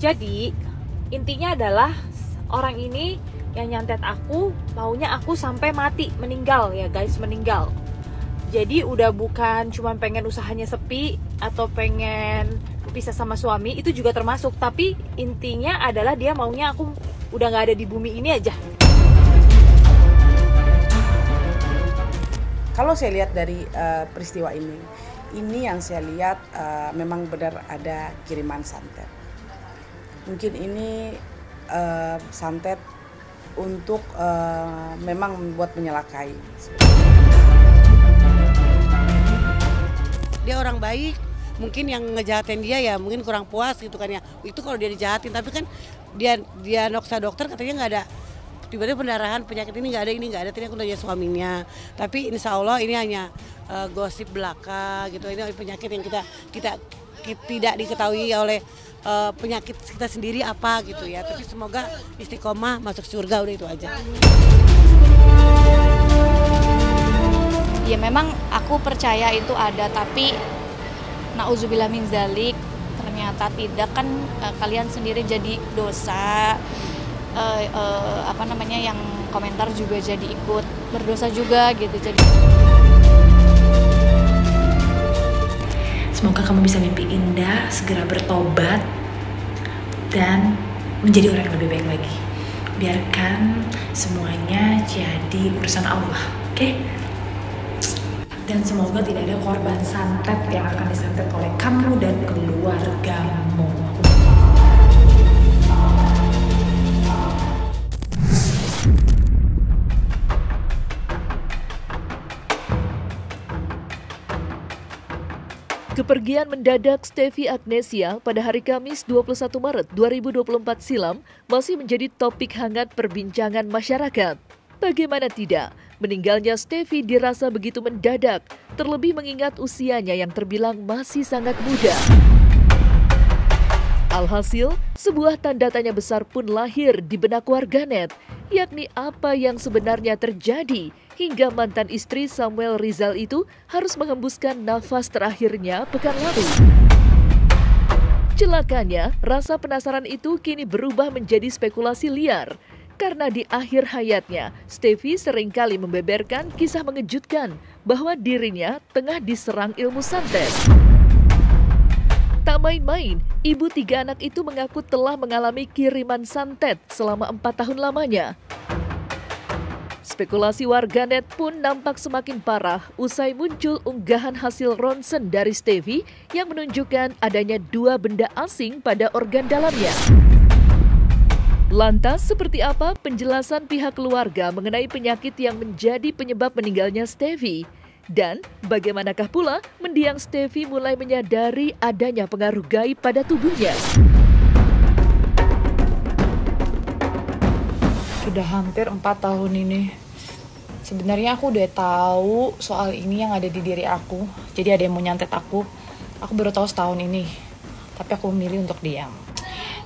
Jadi intinya adalah orang ini yang nyantet aku maunya aku sampai mati, meninggal ya guys, meninggal. Jadi udah bukan cuma pengen usahanya sepi atau pengen pisah sama suami, itu juga termasuk. Tapi intinya adalah dia maunya aku udah gak ada di bumi ini aja. Kalau saya lihat dari peristiwa ini yang saya lihat memang benar ada kiriman santet. Mungkin ini santet untuk memang membuat menyelakai. Dia orang baik, mungkin yang ngejahatin dia ya mungkin kurang puas gitu kan ya. Itu kalau dia dijahatin, tapi kan dia noksa dokter katanya nggak ada. Tiba-tiba pendarahan, penyakit ini nggak ada, tadi aku nanya suaminya. Tapi insya Allah ini hanya gosip belaka gitu, ini penyakit yang kita tidak diketahui oleh penyakit kita sendiri apa gitu ya. Tapi semoga istiqomah masuk surga, udah itu aja. Ya memang aku percaya itu ada, tapi na'udzubillah min dzalik, ternyata tidak kan kalian sendiri jadi dosa. Yang komentar juga jadi ikut berdosa juga gitu. Jadi semoga kamu bisa mimpi indah, segera bertobat dan menjadi orang yang lebih baik lagi. Biarkan semuanya jadi urusan Allah, oke? Dan semoga tidak ada korban santet yang akan disantet oleh kamu dan keluargamu. Kepergian mendadak Stevie Agnesia pada hari Kamis 21 Maret 2024 silam masih menjadi topik hangat perbincangan masyarakat. Bagaimana tidak, meninggalnya Stevie dirasa begitu mendadak, terlebih mengingat usianya yang terbilang masih sangat muda. Alhasil, sebuah tanda tanya besar pun lahir di benak warganet, yakni apa yang sebenarnya terjadi hingga mantan istri Samuel Rizal itu harus menghembuskan nafas terakhirnya pekan lalu. Celakanya, rasa penasaran itu kini berubah menjadi spekulasi liar, karena di akhir hayatnya, Stevie seringkali membeberkan kisah mengejutkan bahwa dirinya tengah diserang ilmu santet. Tak main-main, ibu 3 anak itu mengaku telah mengalami kiriman santet selama 4 tahun lamanya. Spekulasi warganet pun nampak semakin parah usai muncul unggahan hasil ronsen dari Stevie yang menunjukkan adanya 2 benda asing pada organ dalamnya. Lantas, seperti apa penjelasan pihak keluarga mengenai penyakit yang menjadi penyebab meninggalnya Stevie? Dan bagaimanakah pula mendiang Stevie mulai menyadari adanya pengaruh gaib pada tubuhnya? Sudah hampir 4 tahun ini. Sebenarnya aku udah tahu soal ini yang ada di diri aku. Jadi ada yang mau nyantet aku. Aku baru tahu setahun ini. Tapi aku memilih untuk diam.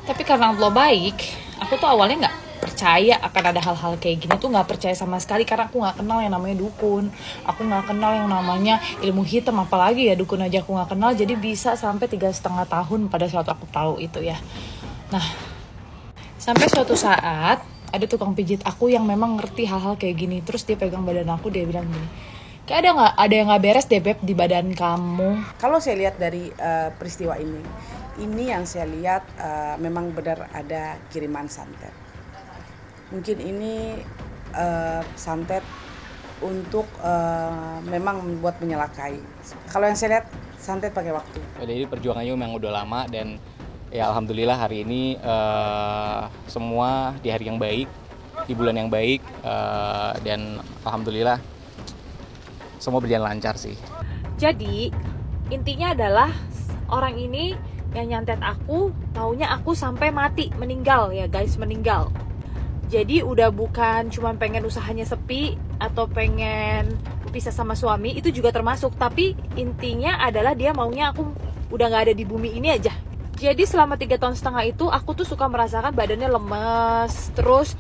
Tapi karena Allah baik, aku tuh awalnya nggak percaya akan ada hal-hal kayak gini, tuh nggak percaya sama sekali karena aku nggak kenal yang namanya dukun, aku nggak kenal yang namanya ilmu hitam, apalagi ya dukun aja aku nggak kenal. Jadi bisa sampai 3,5 tahun pada saat aku tahu itu ya. Nah, sampai suatu saat ada tukang pijit aku yang memang ngerti hal-hal kayak gini. Terus dia pegang badan aku, dia bilang gini, kayak ada yang nggak beres deh Beb di badan kamu. Kalau saya lihat dari peristiwa ini yang saya lihat memang benar ada kiriman santet. Mungkin ini santet untuk memang membuat menyelakai. Kalau yang saya lihat santet pakai waktu. Jadi perjuangannya memang udah lama dan ya alhamdulillah hari ini semua di hari yang baik, di bulan yang baik dan alhamdulillah semua berjalan lancar sih. Jadi intinya adalah orang ini yang nyantet aku maunya aku sampai mati, meninggal ya guys, meninggal. Jadi udah bukan cuma pengen usahanya sepi atau pengen pisah sama suami, itu juga termasuk. Tapi intinya adalah dia maunya aku udah gak ada di bumi ini aja. Jadi selama 3,5 tahun itu aku tuh suka merasakan badannya lemes, terus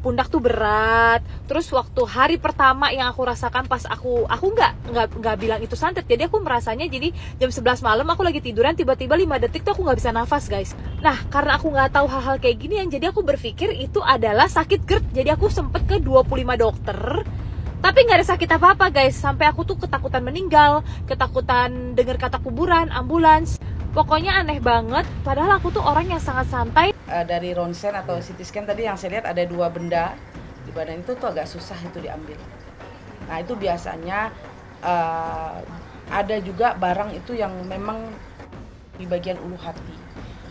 pundak tuh berat. Terus waktu hari pertama yang aku rasakan pas aku nggak bilang itu santet. Jadi aku merasanya jadi jam 11 malam aku lagi tiduran, tiba-tiba 5 detik tuh aku nggak bisa nafas, guys. Nah, karena aku nggak tahu hal-hal kayak gini yang jadi aku berpikir itu adalah sakit GERD. Jadi aku sempet ke 25 dokter. Tapi nggak ada sakit apa-apa, guys. Sampai aku tuh ketakutan meninggal, ketakutan dengar kata kuburan, ambulans. Pokoknya aneh banget, padahal aku tuh orang yang sangat santai. Dari ronsen atau CT scan tadi yang saya lihat ada 2 benda di badan itu tuh agak susah itu diambil. Nah itu biasanya ada juga barang itu yang memang di bagian ulu hati.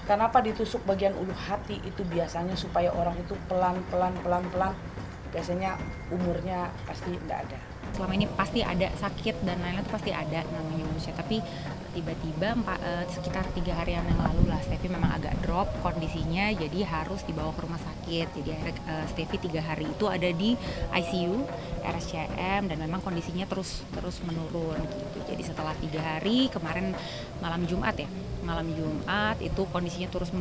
Kenapa ditusuk bagian ulu hati itu biasanya supaya orang itu pelan-pelan. Biasanya umurnya pasti tidak ada. Selama ini pasti ada sakit dan lain-lain itu pasti ada namanya manusia, tapi tiba-tiba sekitar 3 harian yang lalu lah Steffi memang agak drop kondisinya, jadi harus dibawa ke rumah sakit. Jadi akhirnya Steffi 3 hari itu ada di ICU RSCM dan memang kondisinya terus menurun gitu. Jadi setelah 3 hari kemarin malam Jumat itu kondisinya terus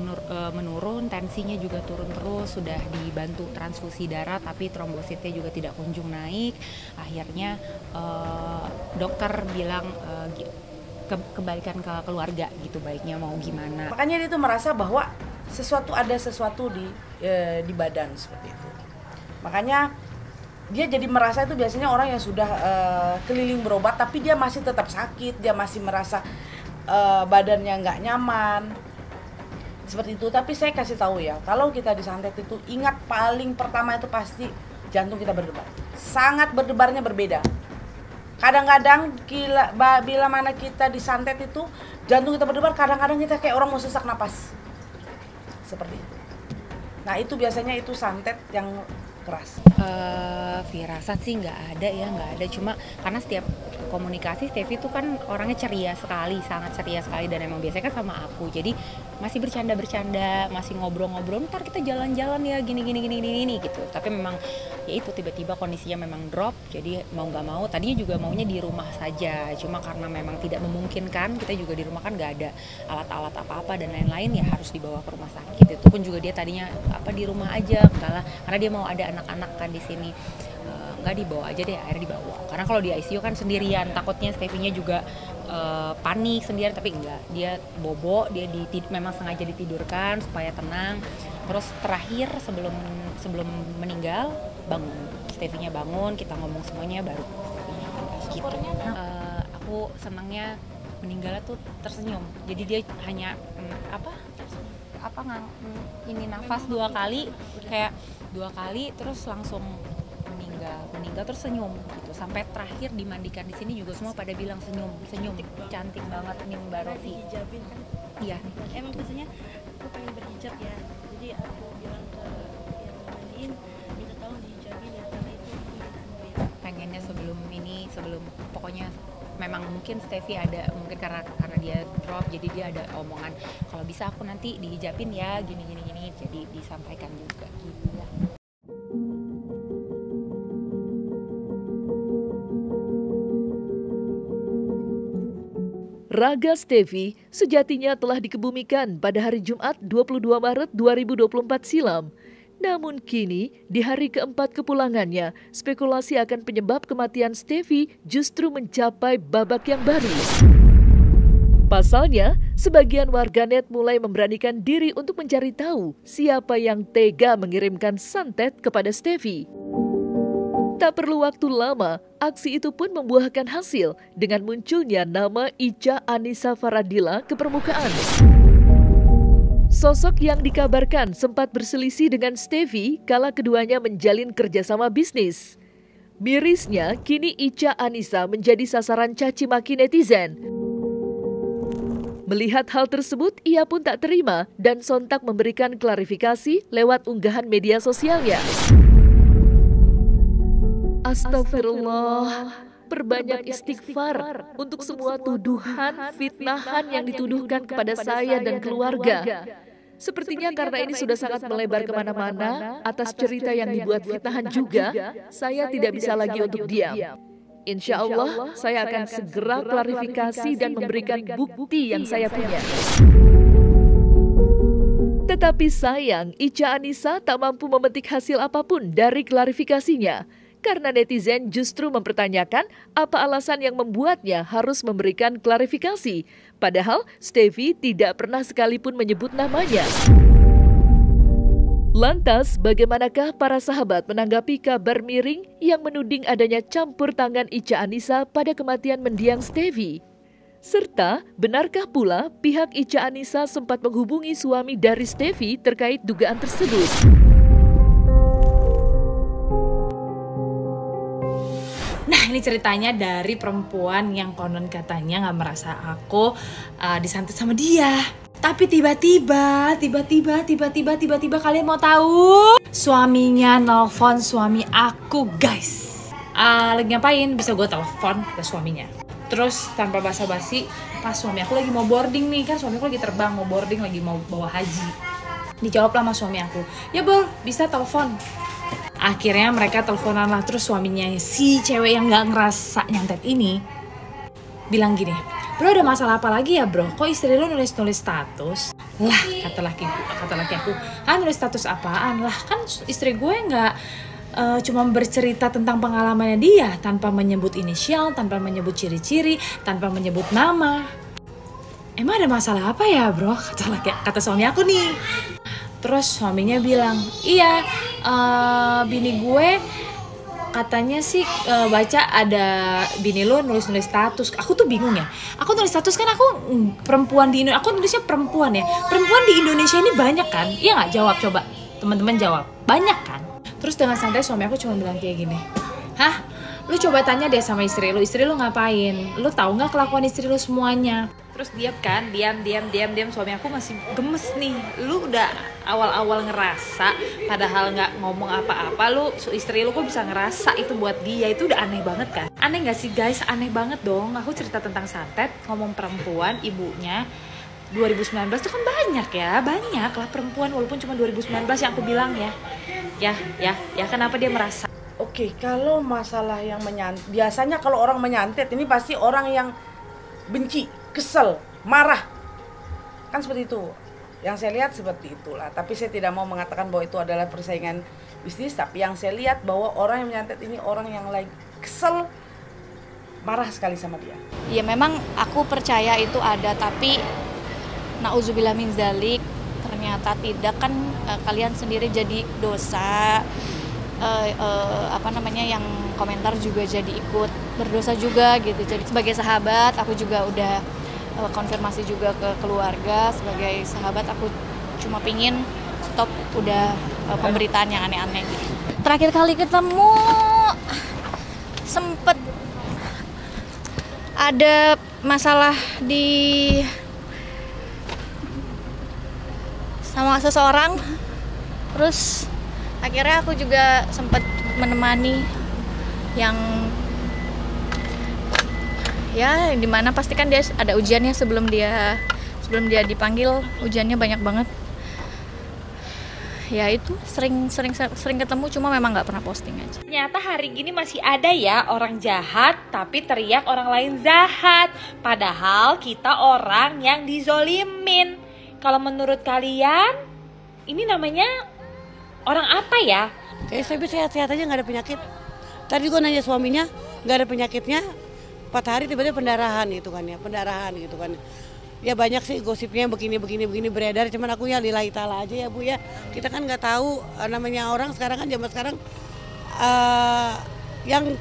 menurun, tensinya juga turun terus, sudah dibantu transfusi darah tapi trombositnya juga tidak kunjung naik. Akhirnya dokter bilang kembalikan ke keluarga gitu, baiknya mau gimana. Makanya dia tuh merasa bahwa ada sesuatu di badan seperti itu. Makanya dia jadi merasa itu biasanya orang yang sudah keliling berobat tapi dia masih tetap sakit, dia masih merasa badannya nggak nyaman seperti itu. Tapi saya kasih tahu ya, kalau kita disantet itu ingat paling pertama itu pasti jantung kita berdebar. Sangat berdebarnya berbeda. Kadang-kadang bila mana kita disantet itu jantung kita berdebar, kadang-kadang kita kayak orang mau sesak napas. Seperti itu. Nah itu biasanya itu santet yang keras. Firasat sih nggak ada. Cuma karena setiap komunikasi Steffi itu kan orangnya ceria sekali, sangat ceria sekali, dan emang biasanya kan sama aku. Jadi masih bercanda, masih ngobrol-ngobrol, ntar kita jalan-jalan ya gini gitu. Tapi memang ya itu tiba-tiba kondisinya memang drop. Jadi mau nggak mau, tadinya juga maunya di rumah saja. Cuma karena memang tidak memungkinkan, kita juga di rumah kan nggak ada alat-alat apa-apa dan lain-lain, ya harus dibawa ke rumah sakit. Itu pun juga dia tadinya di rumah aja, enggak lah, karena dia mau ada anak-anak kan di sini. Nggak, dibawa aja deh, akhirnya dibawa. Karena kalau di ICU kan sendirian, takutnya Steffi-nya juga panik sendirian, tapi enggak. Dia bobo, dia memang sengaja ditidurkan supaya tenang. Terus terakhir sebelum meninggal bangun, Steffi-nya bangun, kita ngomong semuanya baru gitu. Aku senangnya meninggalnya tuh tersenyum. Jadi dia hanya ini nafas 2 kali, kayak 2 kali terus langsung meninggal terus senyum gitu. Sampai terakhir dimandikan di sini juga semua pada bilang senyum cantik banget nih Mbak Rofi. Hijabin kan? Iya. Emang biasanya aku pengen berhijab ya. Jadi aku bilang ke yang mandiin, minta tolong dihijabin ya, karena itu pengennya sebelum pokoknya memang mungkin Steffi ada mungkin karena dia drop, jadi dia ada omongan kalau bisa aku nanti dihijabin ya gini, jadi disampaikan juga gitu ya. Raga Steffi sejatinya telah dikebumikan pada hari Jumat 22 Maret 2024 silam. Namun kini, di hari keempat kepulangannya, spekulasi akan penyebab kematian Steffi justru mencapai babak yang baru. Pasalnya, sebagian warganet mulai memberanikan diri untuk mencari tahu siapa yang tega mengirimkan santet kepada Steffi. Tak perlu waktu lama, aksi itu pun membuahkan hasil dengan munculnya nama Ica Anissa Faradila ke permukaan. Sosok yang dikabarkan sempat berselisih dengan Steffi kala keduanya menjalin kerjasama bisnis. Mirisnya, kini Ica Anissa menjadi sasaran caci maki netizen. Melihat hal tersebut, ia pun tak terima dan sontak memberikan klarifikasi lewat unggahan media sosialnya. Astagfirullah, perbanyak istighfar untuk semua tuduhan, fitnahan yang dituduhkan kepada saya dan keluarga. Sepertinya karena ini sudah sangat melebar kemana-mana, atas cerita yang dibuat fitnahan juga, saya tidak bisa lagi untuk diam. Insya Allah, saya akan segera klarifikasi dan memberikan bukti yang saya punya. Tetapi sayang, Ica Anissa tak mampu memetik hasil apapun dari klarifikasinya. Karena netizen justru mempertanyakan apa alasan yang membuatnya harus memberikan klarifikasi. Padahal Stefy tidak pernah sekalipun menyebut namanya. Lantas, bagaimanakah para sahabat menanggapi kabar miring yang menuding adanya campur tangan Ica Anissa pada kematian mendiang Stefy? Serta, benarkah pula pihak Ica Anissa sempat menghubungi suami dari Stefy terkait dugaan tersebut? Nah, ini ceritanya dari perempuan yang konon katanya nggak merasa aku disantet sama dia. Tapi tiba-tiba kalian mau tahu? Suaminya nelfon suami aku, guys. Lagi ngapain? Bisa gue telepon ke suaminya. Terus tanpa basa-basi, pas suami aku lagi mau boarding nih, kan suami aku lagi terbang, mau boarding, lagi mau bawa haji. Dijawab lah sama suami aku, ya Bol, bisa telepon. Akhirnya mereka teleponan lah, terus suaminya si cewek yang gak ngerasa nyantet ini bilang gini, bro ada masalah apa lagi ya bro? Kok istri lu nulis-nulis status? Lah kata laki aku, nulis status apaan? Lah kan istri gue gak cuma bercerita tentang pengalamannya dia tanpa menyebut inisial, tanpa menyebut ciri-ciri, tanpa menyebut nama. Emang ada masalah apa ya bro? Kata suami aku nih. Terus suaminya bilang, iya bini gue katanya sih baca ada bini lo nulis-nulis status. Aku tuh bingung ya, aku nulis status kan aku perempuan di Indonesia, aku nulisnya perempuan ya. Perempuan di Indonesia ini banyak kan? Iya gak? Jawab coba, teman-teman jawab. Banyak kan? Terus dengan santai suami aku cuma bilang kayak gini, hah? Lu coba tanya deh sama istri lu ngapain? Lu tahu nggak kelakuan istri lu semuanya? Terus diam kan, diam. Suami aku masih gemes nih. Lu udah awal-awal ngerasa, padahal nggak ngomong apa-apa, lu istri lu kok bisa ngerasa itu buat dia? Itu udah aneh banget kan? Aneh nggak sih guys? Aneh banget dong. Aku cerita tentang santet, ngomong perempuan, ibunya. 2019 itu kan banyak lah perempuan, walaupun cuma 2019 yang aku bilang ya. Ya kenapa dia merasa? Oke, kalau masalah yang menyantet, biasanya kalau orang menyantet ini pasti orang yang benci, kesel, marah. Kan seperti itu. Yang saya lihat seperti itulah. Tapi saya tidak mau mengatakan bahwa itu adalah persaingan bisnis. Tapi yang saya lihat bahwa orang yang menyantet ini orang yang lagi kesel, marah sekali sama dia. Ya memang aku percaya itu ada, tapi na'udzubillah min dzalik, ternyata tidak kan. Kalian sendiri jadi dosa. Yang komentar juga jadi ikut berdosa juga gitu. Jadi sebagai sahabat aku juga udah konfirmasi juga ke keluarga. Sebagai sahabat aku cuma pingin stop udah pemberitaan yang aneh-aneh. Terakhir kali ketemu sempet ada masalah sama seseorang, terus akhirnya aku juga sempat menemani yang ya dimana pasti kan dia ada ujiannya sebelum dia dipanggil, ujiannya banyak banget. Ya itu sering ketemu, cuma memang nggak pernah posting aja. Ternyata hari gini masih ada ya orang jahat tapi teriak orang lain jahat, padahal kita orang yang dizolimin. Kalau menurut kalian ini namanya orang apa ya? Tapi sehat-sehat aja, nggak ada penyakit. Tadi gue nanya suaminya, nggak ada penyakitnya. 4 hari tiba-tiba pendarahan gitu kan. Ya banyak sih gosipnya begini beredar. Cuman aku ya lillahi ta'ala aja ya Bu ya. Kita kan nggak tahu namanya orang sekarang kan, zaman sekarang yang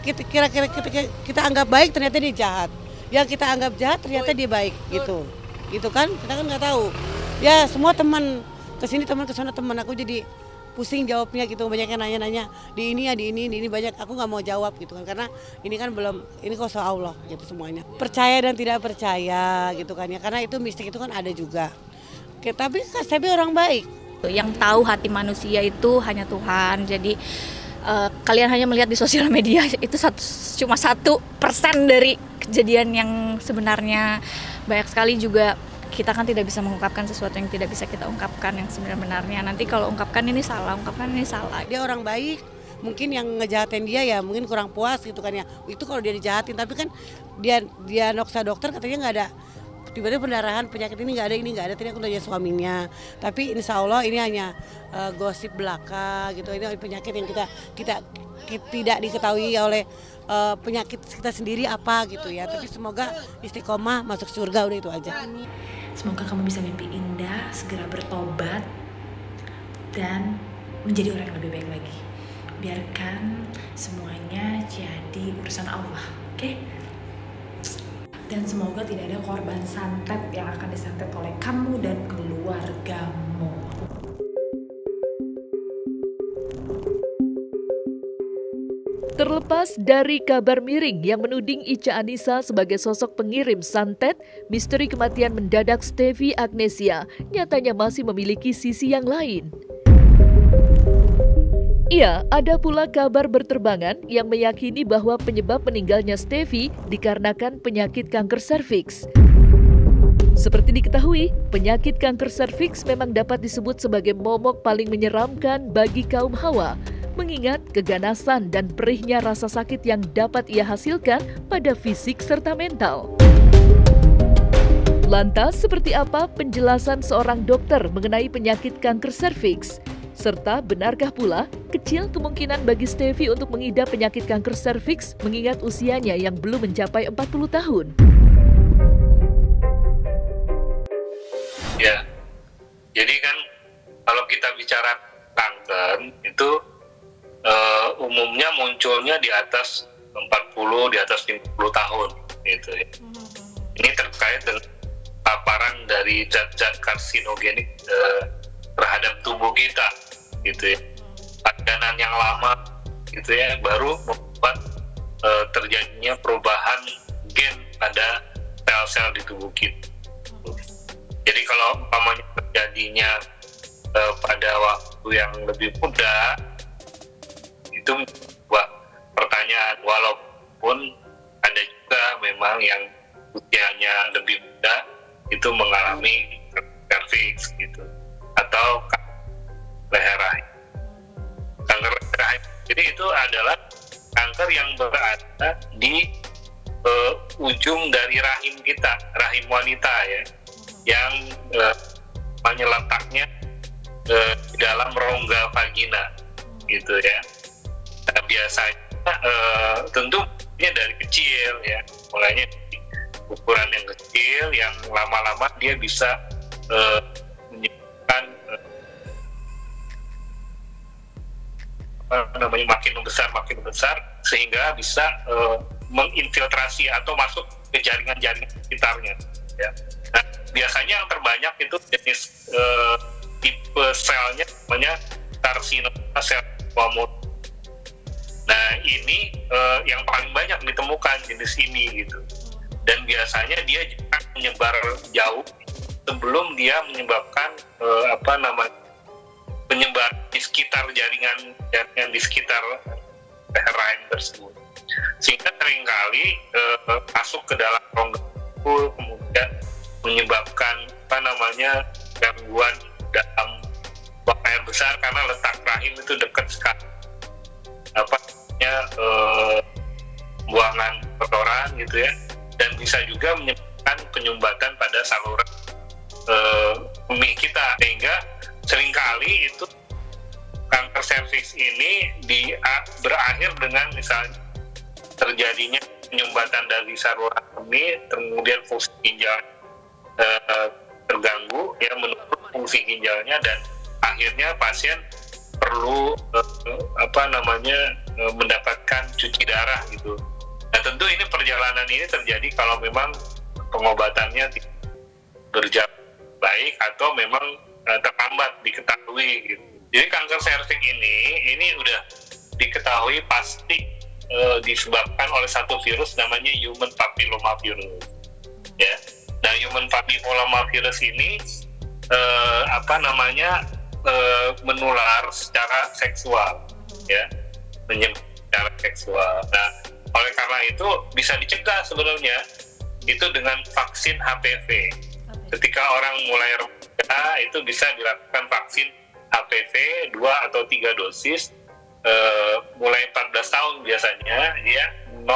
kita anggap baik ternyata dia jahat. Yang kita anggap jahat ternyata dia baik gitu. Gitu kan? Kita kan nggak tahu. Ya semua teman kesini, teman kesana, teman aku jadi pusing jawabnya gitu. Banyak yang nanya-nanya di ini banyak, aku nggak mau jawab gitu kan, karena ini kan belum, ini kok soal Allah gitu semuanya. Percaya dan tidak percaya gitu kan ya, karena itu mistik itu kan ada juga. Oke, tapi orang baik. Yang tahu hati manusia itu hanya Tuhan. Jadi kalian hanya melihat di sosial media itu cuma 1% dari kejadian yang sebenarnya. Banyak sekali juga kita kan tidak bisa mengungkapkan sesuatu yang tidak bisa kita ungkapkan yang sebenarnya. Nanti kalau ungkapkan ini salah. Dia orang baik, mungkin yang ngejahatin dia ya mungkin kurang puas gitu kan ya. Itu kalau dia dijahatin, tapi kan dia noksa dokter katanya nggak ada tiba-tiba pendarahan penyakit ini nggak ada, tadi aku nanya suaminya. Tapi insya Allah ini hanya gosip belaka gitu. Ini penyakit yang kita tidak diketahui oleh penyakit kita sendiri apa gitu ya. Tapi semoga istiqomah masuk surga, udah itu aja. Semoga kamu bisa mimpi indah, segera bertobat, dan menjadi orang yang lebih baik lagi. Biarkan semuanya jadi urusan Allah, oke? Dan semoga tidak ada korban santet yang akan disantet oleh kamu dan keluargamu. Terlepas dari kabar miring yang menuding Ica Anissa sebagai sosok pengirim santet, misteri kematian mendadak Stevie Agnesia nyatanya masih memiliki sisi yang lain. Iya, ada pula kabar berterbangan yang meyakini bahwa penyebab meninggalnya Stevie dikarenakan penyakit kanker serviks. Seperti diketahui, penyakit kanker serviks memang dapat disebut sebagai momok paling menyeramkan bagi kaum hawa, mengingat keganasan dan perihnya rasa sakit yang dapat ia hasilkan pada fisik serta mental. Lantas, seperti apa penjelasan seorang dokter mengenai penyakit kanker serviks? Serta benarkah pula kecil kemungkinan bagi Stevie untuk mengidap penyakit kanker serviks mengingat usianya yang belum mencapai 40 tahun? Ya, jadi kan kalau kita bicara kanker itu umumnya munculnya di atas 40, di atas 50 tahun gitu ya. Ini terkait dengan paparan dari zat-zat karsinogenik terhadap tubuh kita gitu ya. Padanan yang lama gitu ya baru membuat terjadinya perubahan gen pada sel-sel di tubuh kita. Jadi kalau umpamanya terjadinya pada waktu yang lebih muda, itu buat pertanyaan, walaupun ada juga memang yang usianya lebih muda itu mengalami serviks gitu, atau leher rahim. Kanker leher rahim, jadi itu adalah kanker yang berada di ujung dari rahim kita, rahim wanita ya, yang letaknya di dalam rongga vagina gitu ya. Nah, biasanya tentunya dari kecil ya, mulainya ukuran yang kecil, yang lama-lama dia bisa menyebabkan makin membesar sehingga bisa menginfiltrasi atau masuk ke jaringan-jaringan sekitarnya ya. Nah, biasanya yang terbanyak itu jenis tipe selnya namanya karsinoma sel squamous. Nah, ini yang paling banyak ditemukan jenis ini gitu. Dan biasanya dia juga menyebar jauh sebelum dia menyebabkan penyebar di sekitar jaringan di sekitar leher rahim tersebut, sehingga seringkali masuk ke dalam rongga tubuh, kemudian menyebabkan gangguan dalam buang air besar karena letak rahim itu dekat sekali buangan kotoran gitu ya, dan bisa juga menyebabkan penyumbatan pada saluran kemih kita, sehingga seringkali itu kanker serviks ini berakhir dengan misalnya terjadinya penyumbatan dari saluran kemih, kemudian fungsi ginjal terganggu ya, menurut fungsi ginjalnya, dan akhirnya pasien perlu mendapatkan cuci darah gitu. Nah, tentu ini perjalanan ini terjadi kalau memang pengobatannya tidak berjalan baik atau memang terlambat diketahui gitu. Jadi kanker serviks ini udah diketahui pasti disebabkan oleh satu virus namanya human papillomavirus ya. Nah, human papillomavirus ini menular secara seksual ya, secara seksual. Nah, oleh karena itu bisa dicegah sebenarnya itu dengan vaksin HPV. Ketika orang mulai remaja itu bisa dilakukan vaksin HPV 2 atau 3 dosis mulai 14 tahun biasanya ya, 0,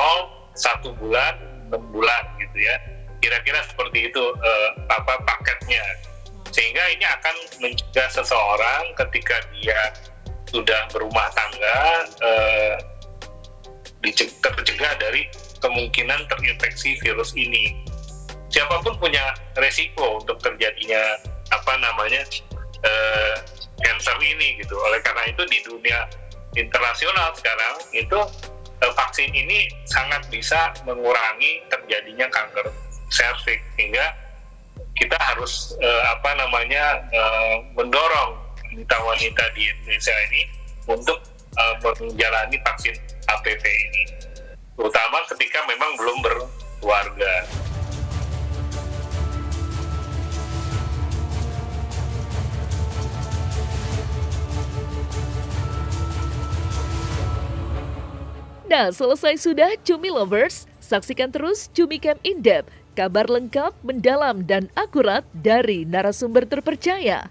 1 bulan, 6 bulan gitu ya. Kira-kira seperti itu paketnya. Sehingga ini akan mencegah seseorang ketika dia sudah berumah tangga tercegah dari kemungkinan terinfeksi virus ini. Siapapun punya resiko untuk terjadinya cancer ini gitu. Oleh karena itu di dunia internasional sekarang itu vaksin ini sangat bisa mengurangi terjadinya kanker serviks, sehingga kita harus mendorong wanita-wanita di Indonesia ini untuk menjalani vaksin HPV ini, terutama ketika memang belum berkeluarga. Nah, selesai sudah Cumi Lovers. Saksikan terus Cumi Camp In-Depth, kabar lengkap, mendalam, dan akurat dari narasumber terpercaya.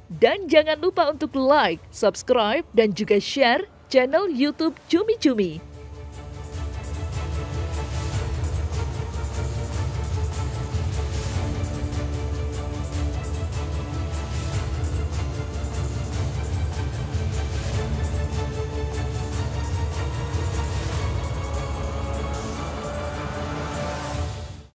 Dan jangan lupa untuk like, subscribe, dan juga share channel YouTube Cumi Cumi.